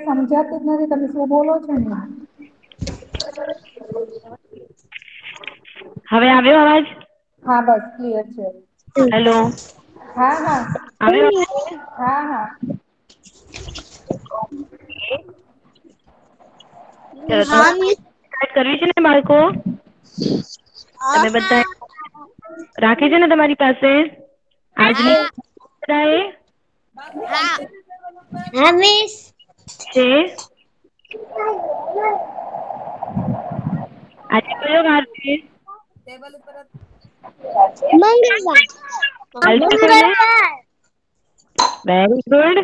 સમજાતું જ નથી, તમે શું બોલો છો ને? હવે આવ્યો અવાજ? હા બસ ક્લિયર છે. હેલો. હા હા આવ્યો? હા હા. ચલો હા તમારે મિસ. સ્ટાર્ટ કરવી છે ને બાળકો? હા તમે બધા રાખી છે ને તમારી પાસે આજની હા બધાએ હા હા મિસ. છે. આજે કયો વાર છે? ટેબલ ઉપર જ ખ્યાલ છે કોઈને? મંગળવાર. Very good.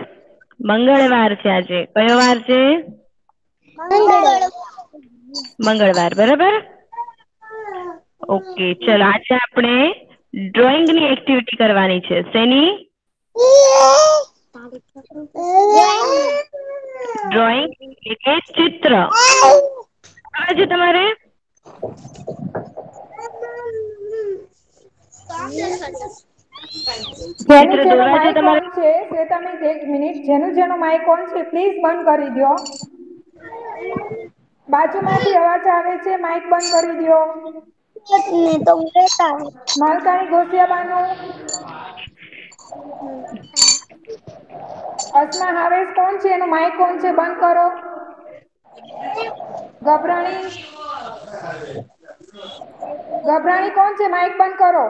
મંગળવાર છે આજે. કયો વાર છે? મંગળવાર. મંગળવાર બરાબર. ઓકે ચલો આજે આપણે ડ્રોઈંગની એક્ટિવિટી કરવાની છે. શેની? ડ્રોઈંગ એટલે ચિત્ર. આવે છે તમારે? જેનું ચિત્ર જેનું દોરવા છે માઈક તમારે? ઓન છે તે તમે એક મિનિટ જેનું જેનું માઈક ઓન છે પ્લીઝ બંધ કરી દો. બાજુમાંથી અવાજ આવે છે માઈક બંધ કરી દો. માલકાની ગોસિયાબાનું. અસમા હાવેસ કોણ છે એનું માઈક ઓન છે બંધ કરો. ગભરાણી. ગભરાણી કોણ છે માઈક બંધ કરો.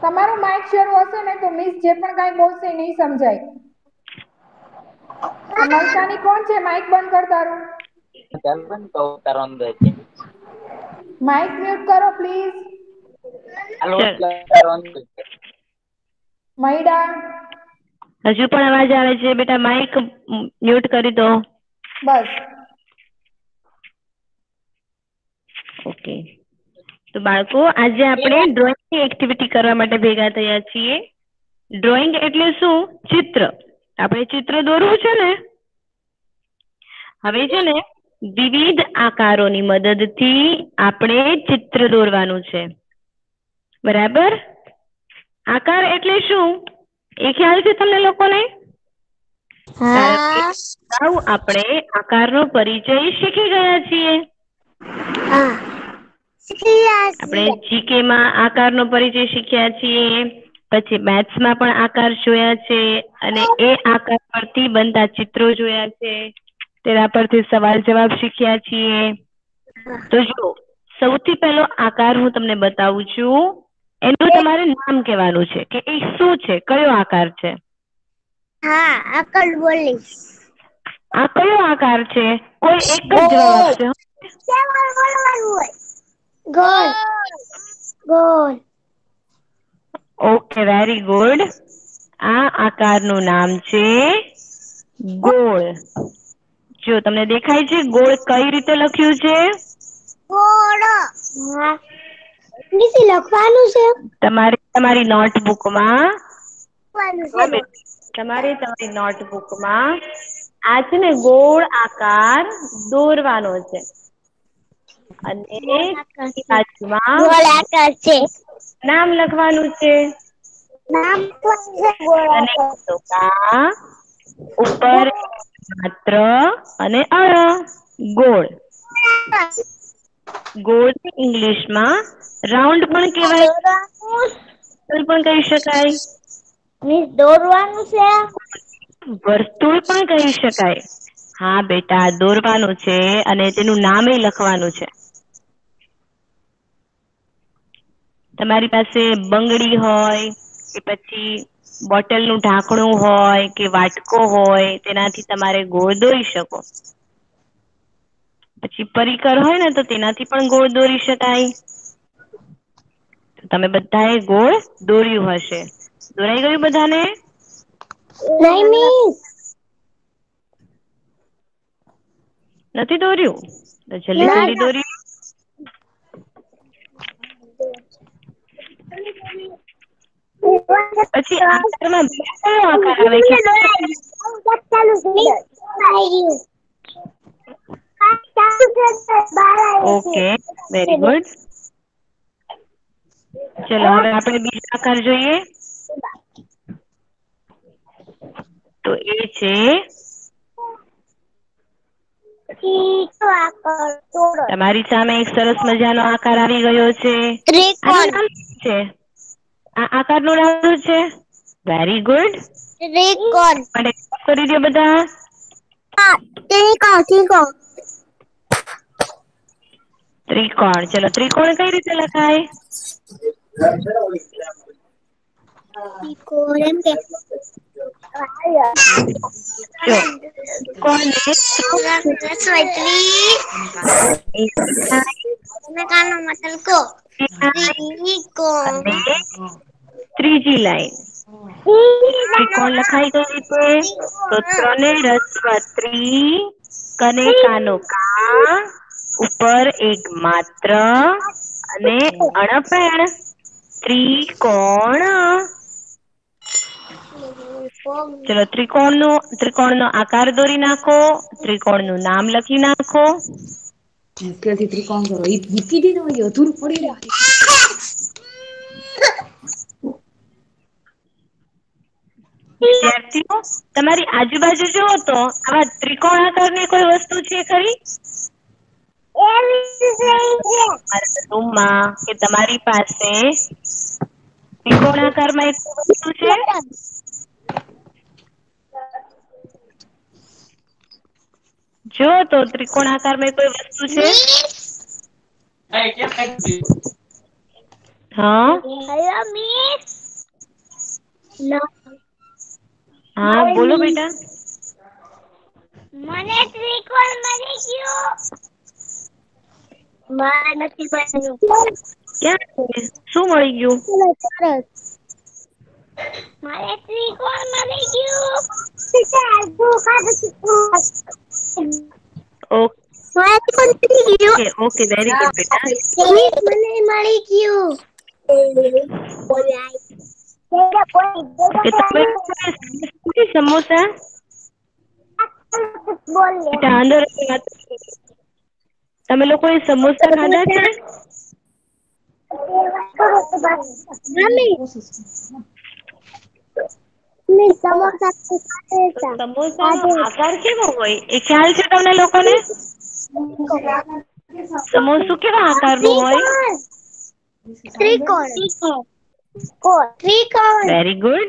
તમારું માઈક શરૂ હશે ને તો મિસ જે પણ કઈ બોલશે નહી સમજાય. આ મલકાની કોણ છે માઈક બંધ કર તારું. માઈક મ્યુટ કરો પ્લીઝ. ચલ મૈડા. હજુ પણ અવાજ આવે છે બેટા માઈક મ્યુટ કરી દો. બસ. ઓકે. તો બાળકો આજે આપણે ડ્રોઈંગની એક્ટિવિટી કરવા માટે ભેગા થયા છીએ. ડ્રોઈંગ એટલે શું? ચિત્ર. આપણે ચિત્ર દોરવું છે ને? હવે છે ને વિવિધ આકારોની મદદથી આપણે ચિત્ર દોરવાનું છે. બરાબર. આકાર એટલે શું એ ખ્યાલ છે તમને લોકોને? કારણ કે હા અગાઉ આપણે આકારનો પરિચય શીખી ગયા છીએ. આપણે જીકે માં આકારનો પરિચય શીખ્યા છીએ. પછી મેથ્સમાં પણ આકાર જોયા છે અને એ આકાર પરથી બનતા ચિત્રો જોયા છે. તેના પરથી સવાલ જવાબ શીખ્યા છીએ. તો જુઓ સૌથી પહેલો આકાર હું તમને બતાવું છું. એનું તમારે નામ કહેવાનું છે કે એ શું છે? કયો આકાર છે? હા આકલ બોલીશ. આ કયો આકાર છે? કોઈ એક જ જવાબ ગોળ. આપજો. ગોળ. ગોળ. Okay very good. આ આકારનું નામ છે ગોળ. જો તમને દેખાય છે ગોળ કઈ રીતે લખ્યું છે? ગોળ. હા. નીચે લખવાનું છે. તમારે તમારી નોટબુકમાં લખવાનું છે હા તમારે તમારી નોટબુકમાં આ છે ને ગોળ આકાર દોરવાનો છે. અને એની બાજુમાં ગોળ આકાર છે. નામ લખવાનું છે. નામ પણ છે ગોળ અને આકાર. ઉપર માત્ર અને ગોળ. ગોળને ઇંગ્લિશમાં રાઉન્ડ પણ કહેવાય. પણ કહી શકાય. મિસ દોરવાનું છે. વર્તુળ પણ કહી શકાય. હા બેટા દોરવાનું છે અને તેનું નામે લખવાનું છે. તમારી પાસે બંગડી હોય કે પછી બોટલનું ઢાંકણું હોય કે વાટકો હોય તેનાથી તમારે ગોળ દોરી શકો. પછી પરિકર હોય ને તો તેનાથી પણ ગોળ દોરી શકાય. તમે બધાએ ગોળ દોર્યું હશે. દોરાઈ ગયું બધાને? નહીં મિસ. નથી દોર્યું? તો જલ્દી ના જલ્દી દોરી પછી આકારમાં બીજો કયો આકાર આવે ખ્યાલ છે તમને? Okay very good. ચલો હવે આપણે બીજો આકાર જોઈએ. તો એ છે તમારી સામે એક સરસ મજાનો આકાર આવી ગયો છે. આનું નામ શું છે? આ આકારનું નામ શું છે? Very good. કરી દો બધા. ત્રિકોણ. ચલો ત્રિકોણ કઈ રીતે લખાય? જો ત્રિકોણને અને ત્રીજી લાઈન ત્રિકોણ લખાઈ કઈ રીતે? તો ત્રણે રસ્વ ત્રી કને કાનો કા ઉપર એક માત્ર અને અણપેણ ત્રિકોણ. ચલો ત્રિકોણનો આકાર દોરી નાખો. ત્રિકોણનું નામ લખી નાખો. મુશ્કેલથી ત્રિકોણ કરો. મૂકી દીધો હોય અધૂરું પડી રહે. વિદ્યાર્થીઓ તમારી આજુબાજુ જુઓ તો આવા ત્રિકોણ આકારની કોઈ વસ્તુ છે ખરી? રૂમમાં કે તમારી પાસે ત્રિકોણ આકારમાં એક વસ્તુ છે? જો તો ત્રિકોણ આકારમાં કોઈ વસ્તુ છે? હા હા બોલો બેટા. મને ત્રિકોણ મળી ગયું. મારે નથી બન્યું. ક્યાં છે? શું મળી ગયું? મારે ત્રિકોણ મળી ગયું. ઓકે ઓકે વેરી ગુડ બેટા. મને મળી ગયું. કે તમે સમોસા બેટા અંદર તમે લોકોએ સમોસા ખાધા છે? સમોસાનો આકાર કેવો હોય એ ખ્યાલ છે તમને લોકોને? સમોસું કેવા આકારનું હોય? ત્રિકોણ. Very good.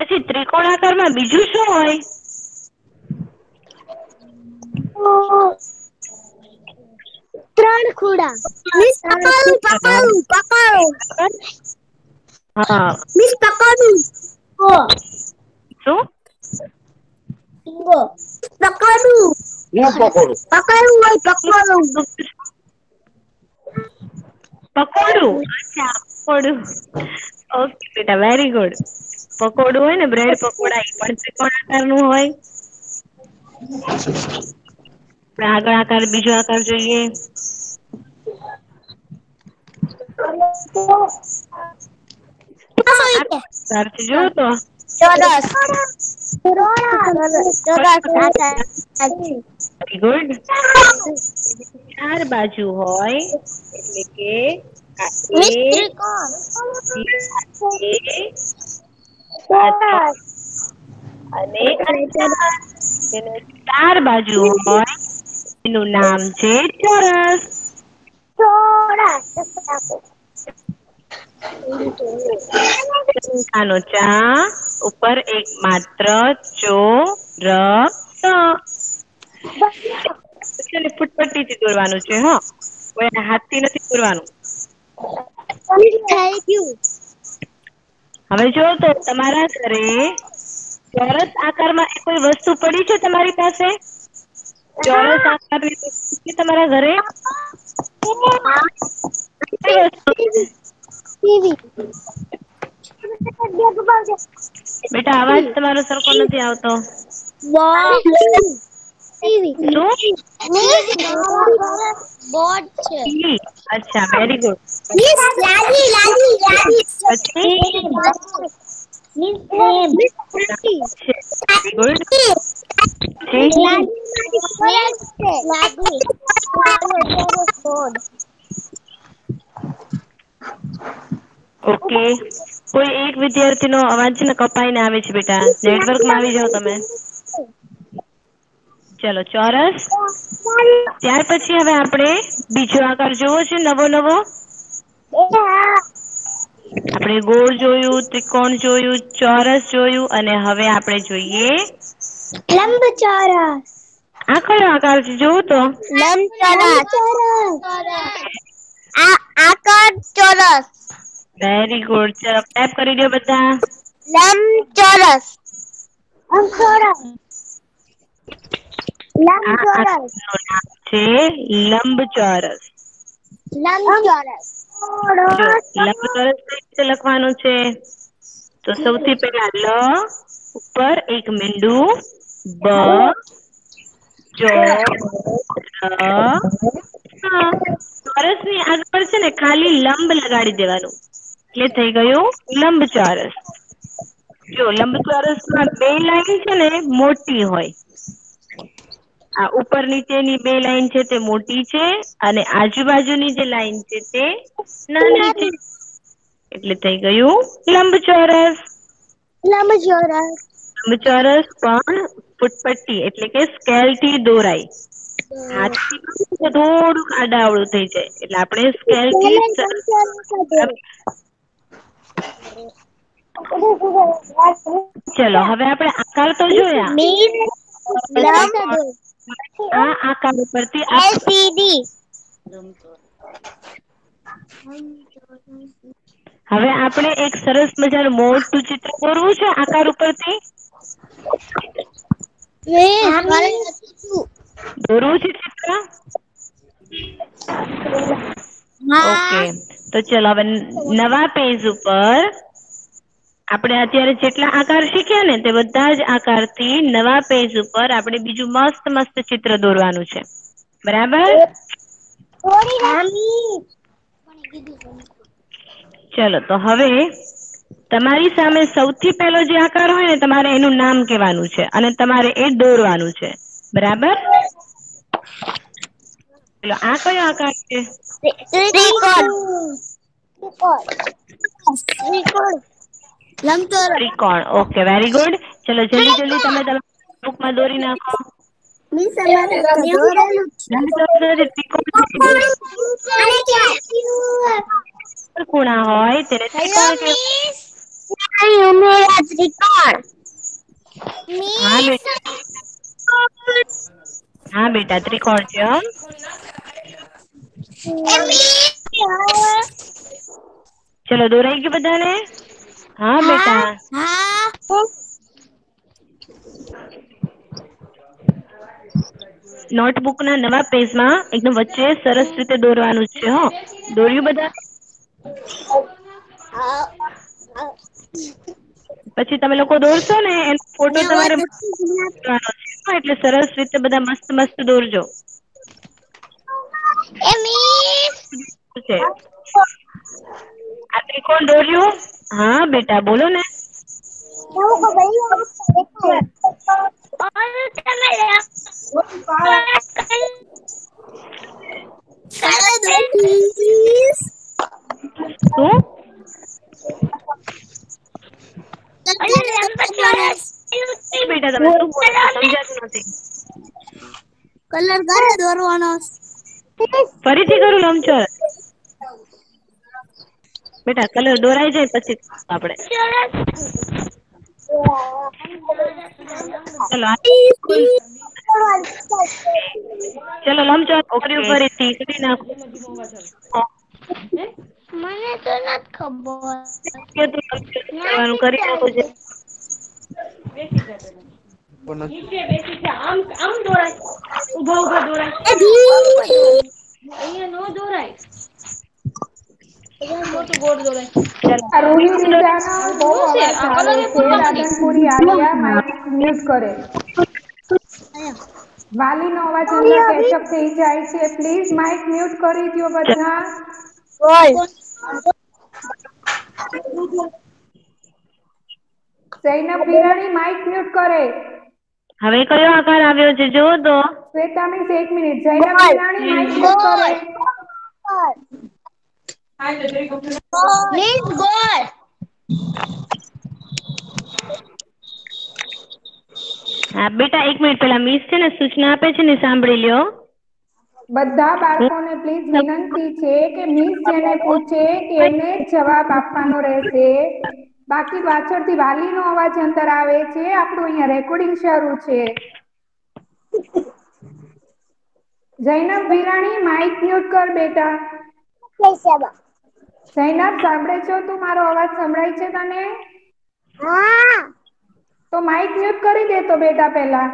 પછી ત્રિકોણ આકારમાં બીજું શું હોય? ત્રણ ખૂણા. હા શું? પકોડું. અચ્છા પકોડું. ઓકે બેટા વેરી ગુડ. પકોડું હોય ને બ્રેડ પકોડા એ પણ ત્રિકોણ આકારનું હોય. આગળ આકાર બીજો આકાર જોઈએ. જો તો વેરી ગુડ. ચાર બાજુ હોય એટલે કે આ અને ચાર બાજુ હોય એનું નામ છે ચોરસ. આનો ચા ઉપર એક માત્ર ચોરસ. ફૂટપટ્ટીથી દોરવાનું છે. હા કોઈ હાથથી નથી દોરવાનું. હવે જો તો તમારા ઘરે ચોરસ આકારમાં કોઈ વસ્તુ પડી છે તમારી પાસે? ચોરસ આકારની વસ્તુ છે તમારા ઘરે? કઈ વસ્તુ છે? બેટા અવાજ તમારો સરખો નથી આવતો. શું? બોર્ડ છે. અચ્છા વેરી ગુડ. પછી ગુડ. ઓકે કોઈ એક એક વિદ્યાર્થીનો અવાજ છે ને કપાઈને આવે છે બેટા, નેટવર્કમાં આવી જાઓ તમે. ચલો ચોરસ. ત્યાર પછી હવે આપણે બીજો આકાર જોવો છે નવો. આપણે ગોળ જોયું, ત્રિકોણ જોયું, ચોરસ જોયું અને હવે આપણે જોઈએ લંબચોરસ. આ કયો આકાર છે જોવું તો? આકાર ચોરસ. Very good. ચલો ક્લેપ કરી દો બધા. લંબચોરસ. આ આકારનું નામ છે લંબચોરસ. જો લંબચોરસ કઈ રીતે લખવાનું છે? તો સૌથી પહેલા લ ઉપર એક મીંડું, બ ચોરસ ની આગળ છે ને ખાલી લંબ લગાડી દેવાનું એટલે થઈ ગયું લંબચોરસ. જો લંબચોરસ માં બે લાઈન છે ને મોટી હોય. આ ઉપર નીચેની બે લાઈન છે તે મોટી છે અને આજુબાજુની જે લાઈન છે તે નાની છે એટલે થઈ ગયું લંબચોરસ. લંબચોરસ પણ ફૂટપટ્ટી એટલે કે સ્કેલ થી દોરાય. હાથથી થોડુંક આડાઅવળું થઈ જાય એટલે આપણે સ્કેલ થી ચલો હવે આપણે આકાર તો જોયા. આ આકાર ઉપરથી હવે આપણે એક સરસ મજાનું મોટું ચિત્ર દોરવું છે આકાર ઉપરથી. દોરવું છે ચિત્ર? ઓકે તો ચલો હવે નવા પેજ ઉપર આપણે અત્યારે જેટલા આકાર શીખ્યા ને તે બધા જ આકારથી નવા પેજ ઉપર આપણે બીજું મસ્ત ચિત્ર દોરવાનું છે. બરાબર? ચલો તો હવે તમારી સામે સૌથી પહેલો જે આકાર હોય ને તમારે એનું નામ કહેવાનું છે અને તમારે એ દોરવાનું છે. બરાબર? ચલો આ કયો આકાર છે? ત્રિકોણ. Okay very good. ચલો જલ્દી તમે તમારા બુકમાં દોરી નાખો. ખૂણા હોય તેને ત્રિકોણ કહેવાય. હા બેટા ત્રિકોણ છે. ચલો દોરાઈ ગયું બધાને? હા બેટા. નોટબુક ના નવા પેજમાં એકદમ વચ્ચે સરસ રીતે દોરવાનું છે. દોર્યું બધા? પછી તમે લોકો દોરશો ને એનો ફોટો તમારે એટલે સરસ રીતે બધા મસ્ત દોરજો. આ ત્રિકોણ દોર્યું? હા બેટા બોલો ને. શું? બેટા તમે શું બોલો છો? સમજાતું નથી. કલર ક્યારે દોરવાનો? ફરીથી કરું લંબચોરસ? બેટા કલર દોરાઈ જાય પછી આપણે. ચલો લંબચોરસ ફરીથી કરી નાખો. મને તો નથી ખબર. કરવાનું કરી નાખો છે. આમ દોરાય. ઉભા દોરાય. અહીંયા નો દોરાય. મોટું ગોળ દોરાય. આ રૂહી રીઝાનો બહુ અવાજ આવે છે. રાધનપુરી આલિયા માઇક મ્યુટ કરે. વાલીનો અવાજ અંદર કેચઅપ થઈ જાય છે. પ્લીઝ માઇક મ્યુટ કરી દો બધા. જૈનબ વિરાણી માઇક મ્યુટ કરે. હવે કયો આકાર આવ્યો છે જોવો તો? શ્વેતા મિસ એક minute. Zainab Virani mic mute કરે. ગોળ. હા બેટા, 1 મિનિટ પેલા મિસ છે ને સૂચના આપે છે ને સાંભળી લ્યો. બધા બાળકોને પ્લીઝ વિનંતી છે કે મિસ જેને પૂછે એને જ જવાબ આપવાનો રહેશે. બાકી પાછળથી વાલીનો અવાજ અંદર આવે છે. આપણું અહીંયા રેકોર્ડિંગ શરૂ છે. જૈનબ વિરાણી, માઇક મ્યુટ કર બેટા. જૈનબ, સાંભળે છો તું? મારો અવાજ સંભળાય છે તને? હા. તો માઇક મ્યુટ કરી દે તો બેટા પહેલા.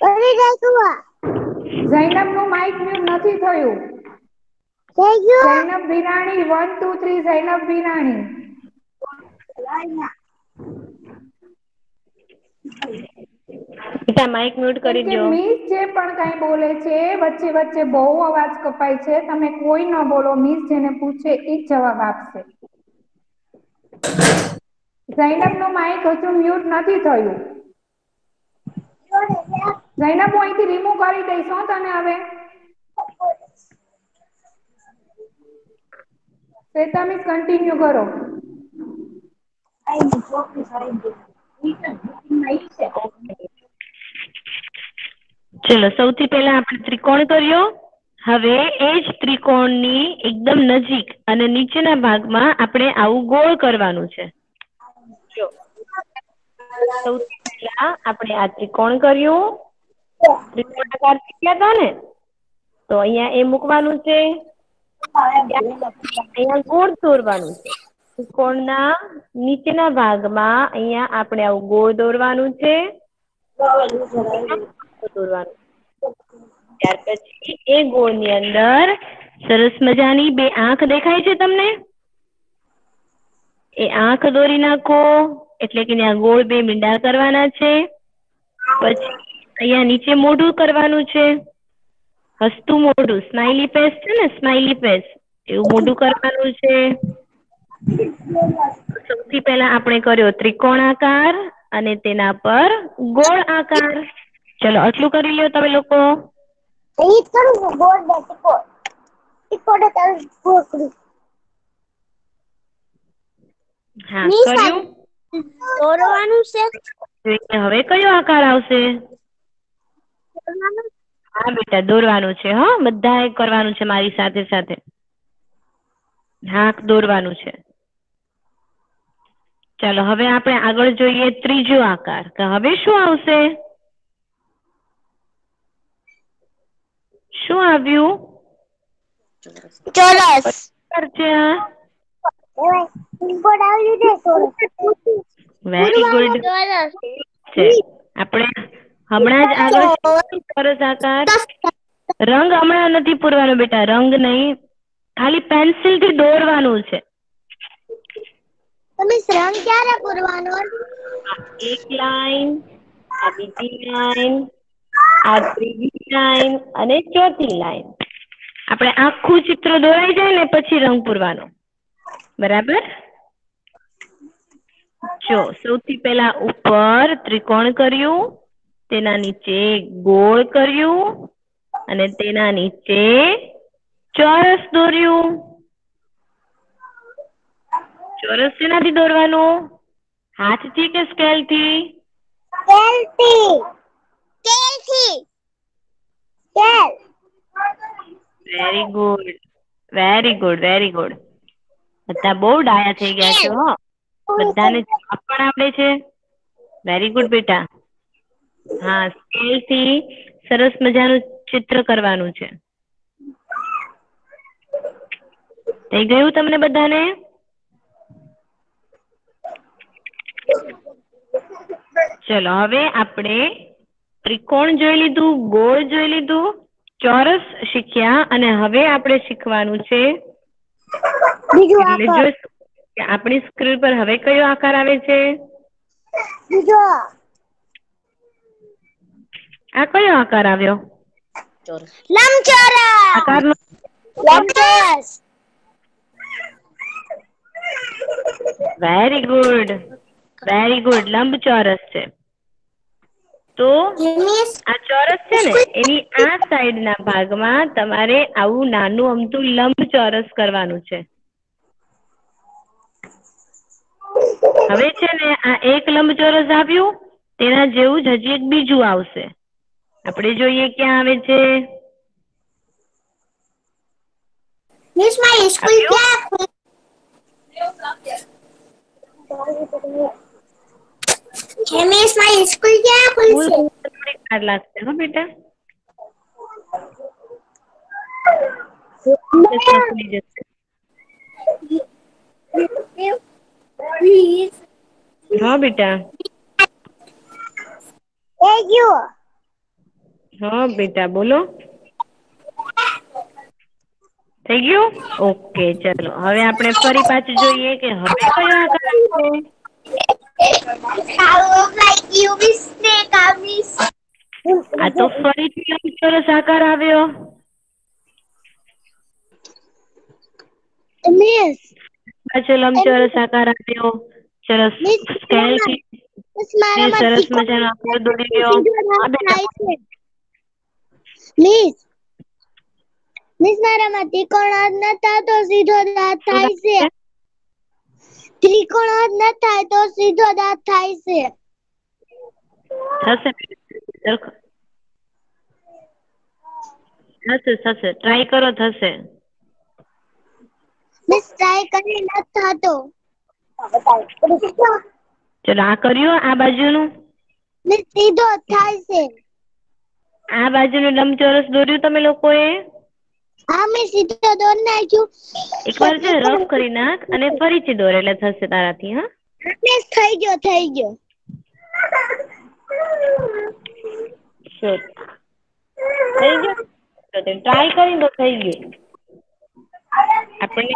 કરી દઈશું. જૈનબ નું માઇક મ્યુટ નથી થયું. થઈ ગયું. જૈનબ વિરાણી, 1 2 3. જૈનબ વિરાણી. બેટા માઇક મ્યુટ કેમ કરી કે દો. મિસ જે પણ કઈ બોલે છે વચ્ચે વચ્ચે બહુ અવાજ કપાય છે. તમે કોઈ ન બોલો. મિસ જેને પૂછે એ જ જવાબ આપશે. જૈનબ નું માઇક હજુ મ્યુટ નથી થયું. જૈનબ, હું અહીંથી રિમૂવ કરી દઈશ હો તને હવે. શ્વેતા મિસ, કન્ટિન્યુ કરો. ચલો, સૌથી પહેલા આપણે ત્રિકોણ કર્યો. હવે એ જ ત્રિકોણની એકદમ નજીક અને નીચેના ભાગમાં આપણે આવું ગોળ કરવાનું છે. જો, સૌથી પહેલા આપણે આ ત્રિકોણ કર્યું. ત્રિકોણાકાર શીખ્યા હતા ને, તો અહીંયા એ મૂકવાનું છે. અહીંયા ગોળ દોરવાનું છે. ત્રિકોણના નીચેના ભાગમાં અહીંયા આપણે આવું ગોળ દોરવાનું છે. દોરવાનું. ત્યાર પછી એ ગોળની અંદર સરસ મજાની 2 આંખ દેખાય છે તમને? એ આંખ દોરી નાખો. એટલે કે ત્યાં ગોળ 2 મીંડા કરવાના છે. પછી અહીંયા નીચે મોઢું કરવાનું છે. હસતું મોઢું, સ્માઈલી ફેસ છે ને, સ્માઈલી ફેસ એવું મોઢું કરવાનું છે. સૌથી પહેલા આપણે કર્યો ત્રિકોણાકાર અને તેના પર ગોળ આકાર. ચલો, આટલું કરી લ્યો તમે લોકો. હા, કર્યું. દોરવાનું છે. હવે કયો આકાર આવશે? હા બેટા, દોરવાનું છે. હા, બધાએ કરવાનું છે મારી સાથે સાથે. હા, દોરવાનું છે. ચાલો, હવે આપણે આગળ જોઈએ ત્રીજો આકાર. તો હવે શું આવશે? શું આવ્યું? ચોરસ. Very good. છે આપણે હમણાં જ આગળ ચોરસ આકાર. રંગ હમણાં નથી પૂરવાનો બેટા, રંગ નહીં. ખાલી પેન્સિલ થી દોરવાનું છે. તમે રંગ ક્યારે પૂરવાનો? એક લાઈન, આ બીજી લાઈન, આ ત્રીજી લાઈન અને ચોથી લાઈન. આપણે આખું ચિત્ર દોરાઈ જાય ને પછી રંગ પૂરવાનો. બરાબર? જો, સૌથી પહેલા ઉપર ત્રિકોણ કર્યું, તેના નીચે ગોળ કર્યું અને તેના નીચે ચોરસ દોર્યું. ચોરસ શેનાથી દોરવાનું? હાથથી કે સ્કેલથી? Very good, very good, very good. બધા બહુ ડાયા થઈ ગયા છે હો. બધાને જવાબ પણ આવડે છે. વેરી ગુડ બેટા. હા, સ્કેલ થી સરસ મજાનું ચિત્ર કરવાનું છે. થઈ ગયું તમને બધાને? ચલો, હવે આપણે ત્રિકોણ જોઈ લીધું, ગોળ જોઈ લીધું, ચોરસ શીખ્યા અને હવે આપણે શીખવાનું છે. એટલે જો આપણી સ્ક્રીન પર હવે કયો આકાર આવે છે? આ કયો આકાર આવ્યો? આકારનો લંબચોરસ. Very good, very good. લંબચોરસ છે. તો આ ચોરસ છે ને, એની આ સાઈડ ના ભાગમાં તમારે આવું નાનું અમથું લંબચોરસ કરવાનું છે. હવે છે ને, આ એક લંબચોરસ આવ્યું તેના જેવું જ હજી એક બીજું આવશે. આપણે જોઈએ ક્યાં આવે છે. मिस माय स्कूल આવ્યું? क्या है मिस माय स्कूल क्या खुल સ્કૂલ से થોડીક વાર લાગશે હો બેટા. દિવસમાં ખુલી જશે. प्लीज હા બેટા. थैंक यू હા બેટા બોલો. થઈ ગયું? ઓકે ચલો હવે આપણે ફરી પાછું જોઈએ કે હવે કયો આકાર આવ્યો. like you mistake miss આ તો ફરીથી લંબચોરસ આકાર આવ્યો. मिस પાછો લંબચોરસ આકાર આવ્યો. ચલો मिस સ્કેલ થી मारा સરસ મજાનો આકાર દોરી લ્યો. હા બેટા मिस मिस मारा માં ત્રિકોણ જ નતા તો સીધો દાંત થાય છે. ત્રિકોણ જ ન થાય તો સીધો દાંત થાય છે. થશે થશે ટ્રાય કરો થશે. મિસ ટ્રાય કરી ન થતો. ચલો આ કર્યું આ બાજુનું. મિસ સીધો થાય છે. આ બાજુનું લંબચોરસ દોર્યું તમે લોકોએ. હા મેં સીધો દોર નાખ્યું. એકવાર છે રફ કરી નાખ અને ફરીથી દોર એટલે થશે તારાથી. હા મિસ થઈ ગયો થઈ ગયો. થઈ ગયું ટ્રાય કરી તો થઈ ગયું. આપણને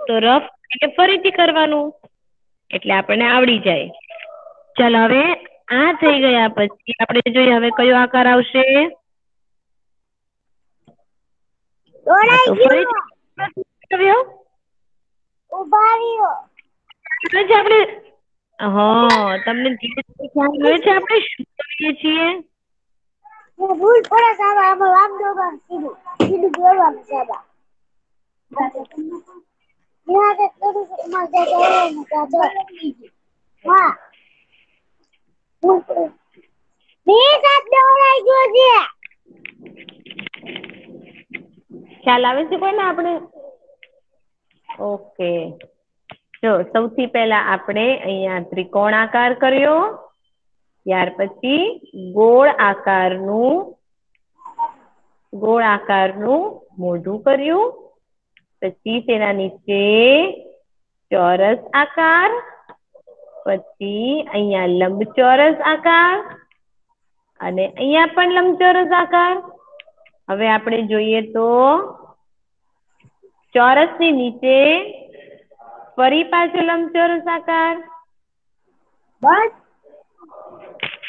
તો રફ એટલે ફરીથી કરવાનું એટલે આપણને આવડી જાય. ચાલ હવે આ થઈ ગયા પછી આપણે જોઈએ હવે કયો આકાર આવશે. આ તો ફરીથી ઉભા રહ્યો. આપણે હા તમને ધીરે ધીરે ખ્યાલ આવે છે આપણે શું કરીએ છીએ. ભૂલ થોડા સાબા આમાં લાંબ દોરવા સીધું સીધું દોરવાનું સાબા. यहाँ के तो मजा जाए हाँ बीस आप दौड़ाई गयो છે. ખ્યાલ આવે છે કોઈને આપણે. ઓકે જો સૌથી પહેલા આપણે અહીંયા ત્રિકોણ આકાર કર્યો. ત્યાર પછી ગોળ આકારનું મોઢું કર્યું. પછી તેના નીચે ચોરસ આકાર. પછી અહીંયા લંબચોરસ આકાર અને અહીંયા પણ લંબચોરસ આકાર. હવે આપણે જોઈએ તો ચોરસની નીચે ફરી પાછો લંબચોરસ આકાર. બસ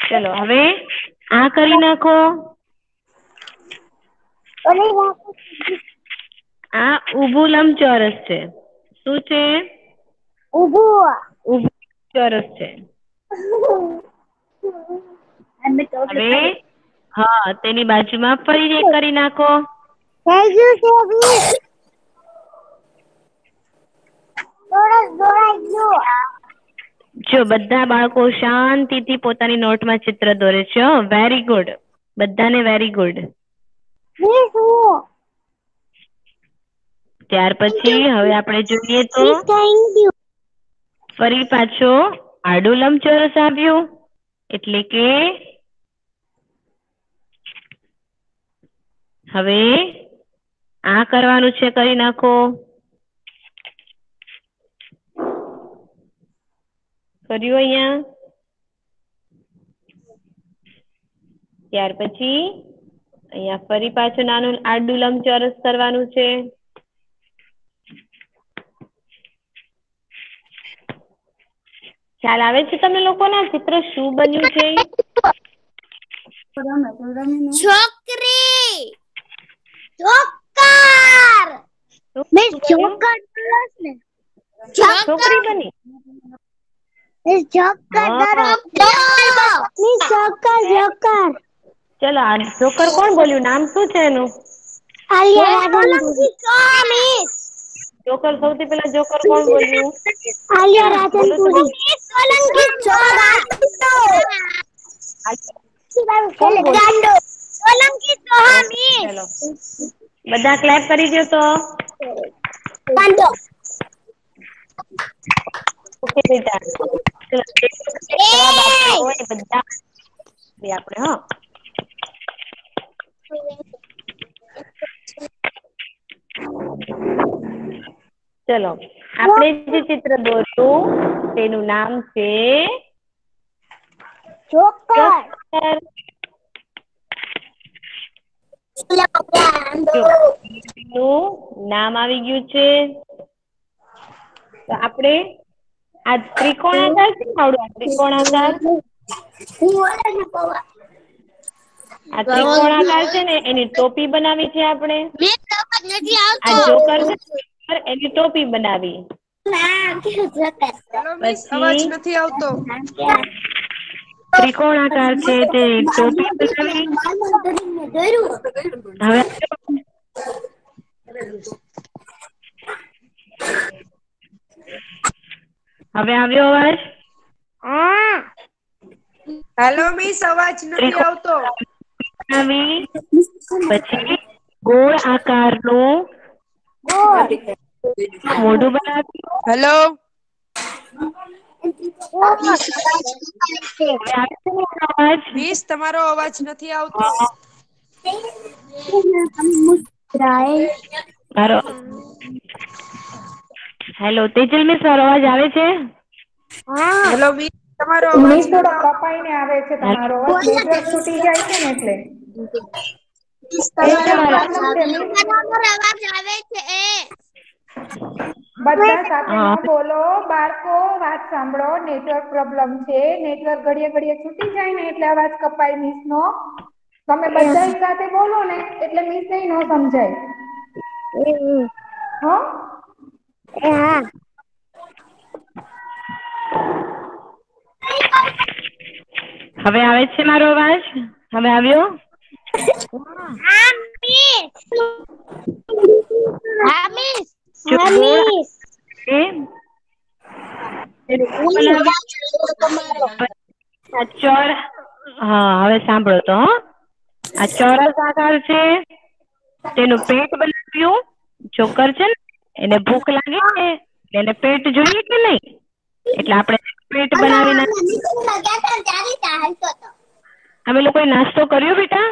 ચલો હવે આ કરી નાખો. આ ઊભું લંબચોરસ છે. શું છે? ઊભું ચોરસ છે. હવે હા તેની બાજુમાં ફરી એક કરી નાખો. થઈ ગયું છે બી. દોડાઈ ગયો. જો બધા બાળકો શાંતિથી પોતાની નોટમાં ચિત્ર દોરે છે. વેરી ગુડ બધાને વેરી ગુડ. ત્યાર પછી હવે આપણે જોઈએ તો ફરી પાછો આડો લંબચોરસ આવ્યો એટલે કે હવે આ કરવાનું છે કરી નાખો. કર્યું અહીંયા. ત્યાર પછી અહીંયા ફરી પાછું નાનું આડું લંબચોરસ કરવાનું છે. ખ્યાલ આવે છે તમે લોકોને આ ચિત્ર શું બન્યું છે? છોકરી જોકર મિસ જોકર બોલસ ને છોકરી બની. Miss joker miss joker joker ચલો આ જોકર કોણ બોલ્યું? નામ શું છે એનું? આલિયા રાજનપુરી મિસ જોકર સૌથી પહેલા જોકર કોણ બોલ્યું? આલિયા રાજનપુરી સોલંકી ચોહા સોલંકી ચોહા મિસ ચલો બધા ક્લેપ કરી દો તો ઓકે બેટા જવાબ આપ્યો હોય બધા આપણે હા ચલો આપણે જે ચિત્ર દોર્યું તેનું નામ છે જોકર નું નામ આવી ગયું છે તો આપણે આ ત્રિકોણાકાર શીખવાડું આ ત્રિકોણાકાર છે ને એની ટોપી બનાવી છે આપણે આ જોકર છે એની ટોપી બનાવી અવાજ નથી આવતો. ત્રિકોણાકાર છે તે ટોપી બનાવી હવે આવ્યો અવાજ હેલો મિસ અવાજ નથી આવતો. પછી ગોળ આકારનું મોઢું બનાવ્યું. હેલો મિસ તમારો અવાજ નથી આવતો. હેલો તેજલ મિસ મારો અવાજ આવે છે? હેલો મિસ તમારો અવાજ મિસ થોડો કપાઈને આવે છે તમારો અવાજ નેટવર્ક છૂટી જાય છે ને એટલે બધા સાથે ન બોલો બાળકો વાત સાંભળો નેટવર્ક પ્રોબ્લેમ છે નેટવર્ક ઘડીએ ઘડીએ છૂટી જાય ને એટલે અવાજ કપાય મિસ નો તમે બધા સાથે બોલો ને એટલે મિસ ને ન સમજાય હા હવે આવે છે મારો અવાજ? હવે આવ્યો? હા હવે સાંભળો તો આ ચોરસ આકાર છે તેનું પેટ બનાવ્યું જોકર છે ને એને ભૂખ લાગે ને એને પેટ જોઈએ કે નહીં એટલે આપણે પેટ બનાવી અમે લોકોએ નાસ્તો કર્યો બેટા?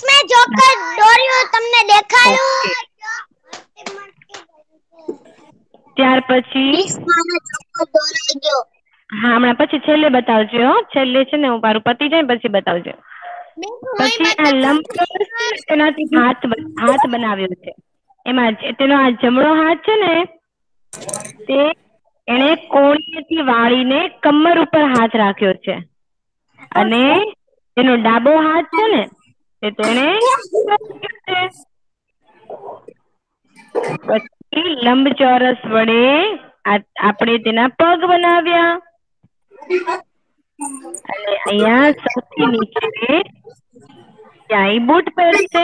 મેં જોકર દોર્યું તમને દેખાડું ત્યાર પછી હા હમણાં પછી છેલ્લે બતાવજો છેલ્લે છે ને હું મારું પતિ જાય પછી બતાવજો પછી આ લંબચોરસ છે ને તેનાથી હાથ બનાવ્યો છે એમાં તેનો આ જમણો હાથ છે ને તે એને કોણીએથી વાળીને કમર ઉપર હાથ રાખ્યો છે અને તેનો ડાબો હાથ છે ને તે તેને પછી લંબચોરસ વડે આપણે તેના પગ બનાવ્યા અને અહીંયા સૌથી નીચે ત્યાં બૂટ પહેરે છે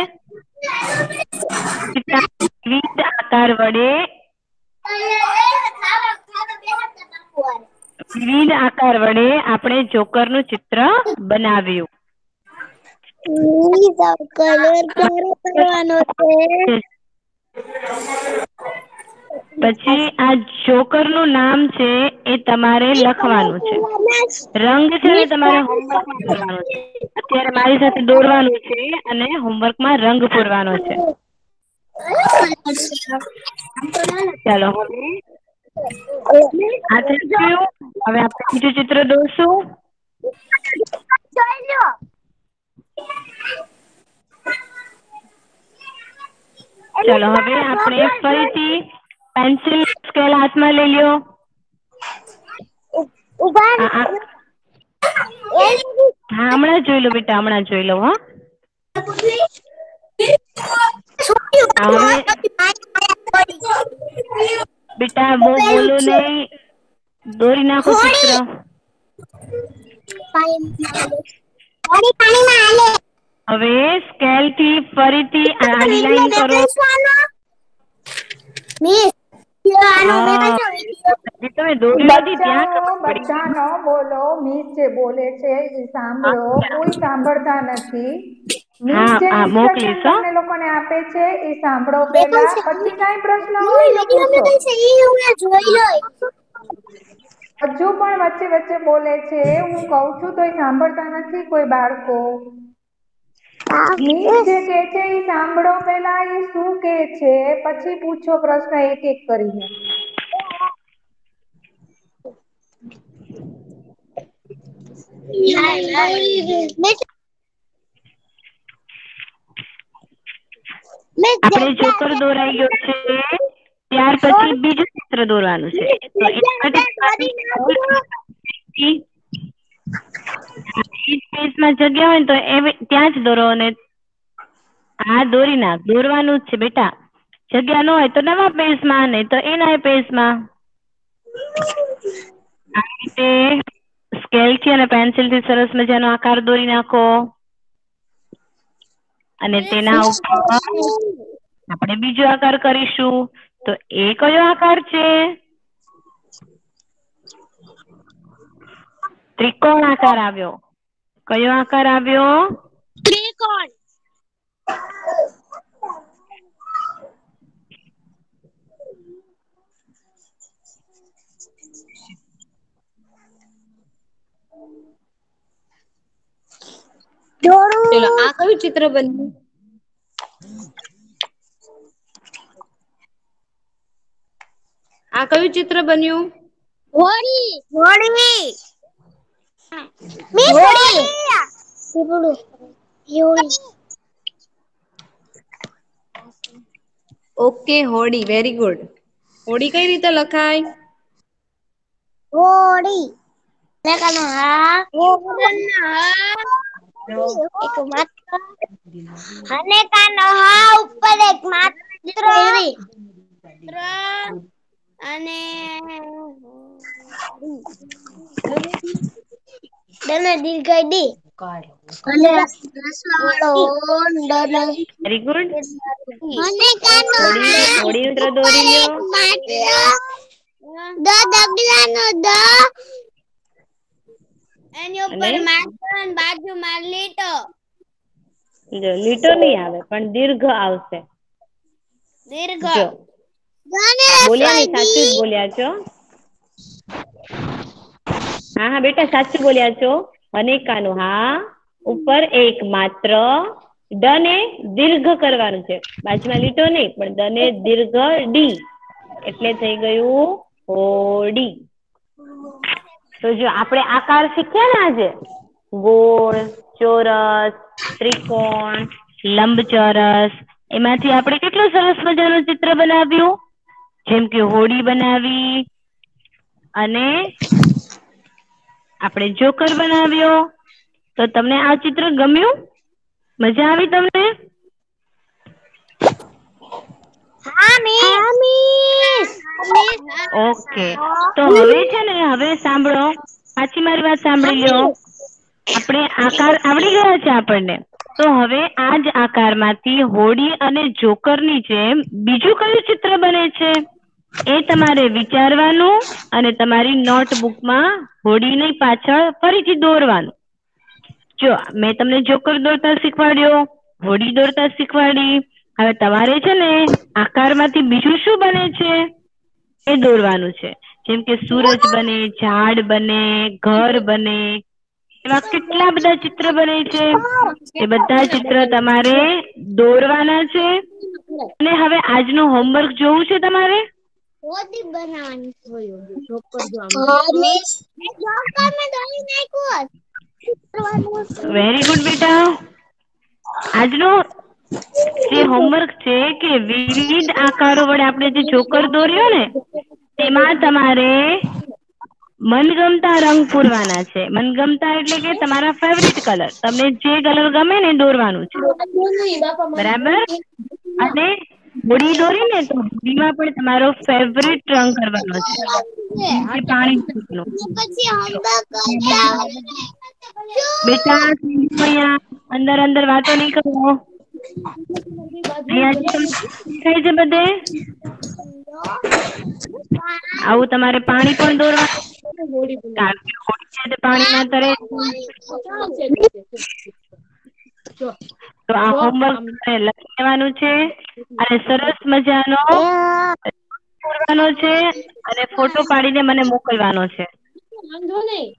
વિવિધ આકાર વડે આપણે જોકર નું ચિત્ર બનાવ્યું પછી આ જોકર નું નામ છે એ તમારે લખવાનું છે રંગ છે ને તમારે હોમવર્કમાં કરવાનો છે અત્યારે મારી સાથે દોરવાનું છે અને હોમવર્કમાં રંગ પૂરવાનો છે ચાલો હવે આપણે બીજું ચિત્ર દોરશું ચાલો હવે આપણે ફરીથી પેન્સિલ સ્કેલ હાથમાં લઈ લ્યો હા હમણાં જોઈ લો બેટા હમણાં જોઈ લો હા હવે બેટા બહુ બોલો નહીં દોરી નાખો ચિત્ર હવે સ્કેલ થી ફરીથી આડી લાઈન કરો મિસ તમે દોરી નથી ત્યાં ખબર પડી. બધા ન બોલો. મિસ જે બોલે છે એ સાંભળો. કોઈ સાંભળતા નથી. મિસ જે હા ઇન્સ્ટ્રક્શન મોકલીશ હો. તમને લોકોને આપે છે એ સાંભળો પહેલા. પછી કઈ પ્રશ્ન હોય તો પૂછો. હજુ પણ વચ્ચે વચ્ચે બોલે છે. હું કઉ છું તો એ સાંભળતા નથી કોઈ બાળકો. મિસ જે કે છે એ સાંભળો પહેલા. એ શું કે છે પછી પૂછો પ્રશ્ન એક એક કરીને. આપણે જોકર દોરાઈ ગયો છે. ત્યાર પછી બીજું ચિત્ર દોરવાનું છે. તો એના માટે સ્પેસમાં જગ્યા હોય ને તો ત્યાં જ દોરો. અને હા દોરી નાખ. દોરવાનું જ છે બેટા. જગ્યા ન હોય તો નવા પેજમાં, નહીં તો એના પેજમાં. આ રીતે સ્કેલ થી અને પેન્સિલ થી સરસ મજાનો આકાર દોરી નાખો. અને તેના ઉપર આપણે બીજો આકાર કરીશું. તો એ કયો આકાર છે? ત્રિકોણ આકાર આવ્યો. કયો આકાર આવ્યો? ત્રિકોણ. ચલો આ કયું ચિત્ર બન્યું? આ કયું ચિત્ર બન્યું? Holi. Holi. Miss Holi. Okay Holi. Very good. Holi કઈ રીતે લખાય? હોળી. અને કાનો હા ઉપર એક માત્ર અને દને દીર્ઘ દી અને રસવાળો વેરી ગુડ. અને કાનો હોળી ચિત્ર દોરી લ્યો. દ દગલાનો દ એની ઉપર માખણ બાજુમાં લીટો. જો લીટો નહીં આવે પણ દીર્ઘ આવશે. દીર્ઘ. જો બોલ્યા નહીં, સાચું જ બોલ્યા છો. હા બેટા સાચું બોલ્યા છો. અને કાનો હા ઉપર એક માત્ર. ડ ને દીર્ઘ કરવાનું છે. બાજુમાં લીટો નહીં પણ દ ને દીર્ઘ ડી. એટલે થઈ ગયું હોડી. તો જો આપણે આકાર શીખ્યા ને આજે. ગોળ, ચોરસ, ત્રિકોણ, લંબચોરસ. એમાંથી આપણે કેટલું સરસ મજાનું ચિત્ર બનાવ્યું. જેમ કે હોડી બનાવી. અને આપણે જોકર બનાવ્યો. તો તમને આ ચિત્ર ગમ્યું? મજા આવી તમને? હા મિસ. ઓકે. તો હવે છે ને હવે સાંભળો. પાછી મારી વાત સાંભળી લ્યો. આપણે આકાર આવડી ગયા છે આપણને. તો હવે આ જ આકારમાંથી હોડી અને જોકરની જેમ બીજું કયું ચિત્ર બને છે એ તમારે વિચારવાનું. અને તમારી નોટબુકમાં હોડીની પાછળ ફરીથી દોરવાનું. જો મેં તમને જોકર દોરતા શીખવાડ્યો. હોડી દોરતા શીખવાડી. હવે તમારે છે ને આકારમાંથી બીજું શું બને છે એ દોરવાનું છે. જેમ કે સૂરજ બને, ઝાડ બને, ઘર બને. એવા કેટલા બધા ચિત્ર બને છે. એ બધા ચિત્ર તમારે દોરવાના છે. અને હવે આજનું હોમવર્ક જોવું છે તમારે? હોડી બનાવવાની હોય. જોકર મિસ જોકર મે દોરી નાખ્યું. વેરી ગુડ બેટા. આજનું જે હોમવર્ક છે કે વિવિધ આકારો વડે આપણે જે જોકર દોર્યો ને તેમાં તમારે મનગમતા રંગ પૂરવાના છે. મનગમતા એટલે કે તમારા ફેવરિટ કલર. તમને જે કલર ગમે ને દોરવાનું છે. બરાબર. અને હોડી દોરી ને તો હોડીમાં પણ તમારો ફેવરિટ રંગ કરવાનો છે. પાણી પછી હોમવર્ક કરતા બેટા અહીંયા અંદર અંદર વાતો નહીં કરો. અહીંયા દેખાય છે બધે? આવું તમારે પાણી પણ દોરવાનું, હોળી બનાવી. કારણ કે હોળી છે તે પાણીમાં તરે. જો તો આ હોમવર્ક લખી લેવાનું છે અને સરસ મજાનો કરવાનો છે અને ફોટો પાડીને મને મોકલવાનો છે. વાંધો નહીં.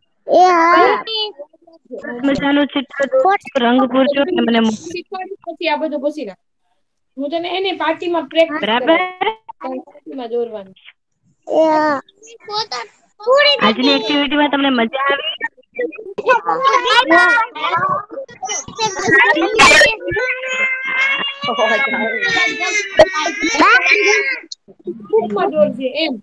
સરસ મજાનું ચિત્ર દોરજો, રંગ પૂરજો અને મને શીખવાડીશ પછી આ બધું પૂછી નાખ. હું તને એની પાર્ટીમાં પ્રેક્ટિસ બરાબર. કરાવીશ દોરવાની. આજની એક્ટિવિટીમાં તમને મજા આવી? ગ્રુપમાં દોરજે એમ.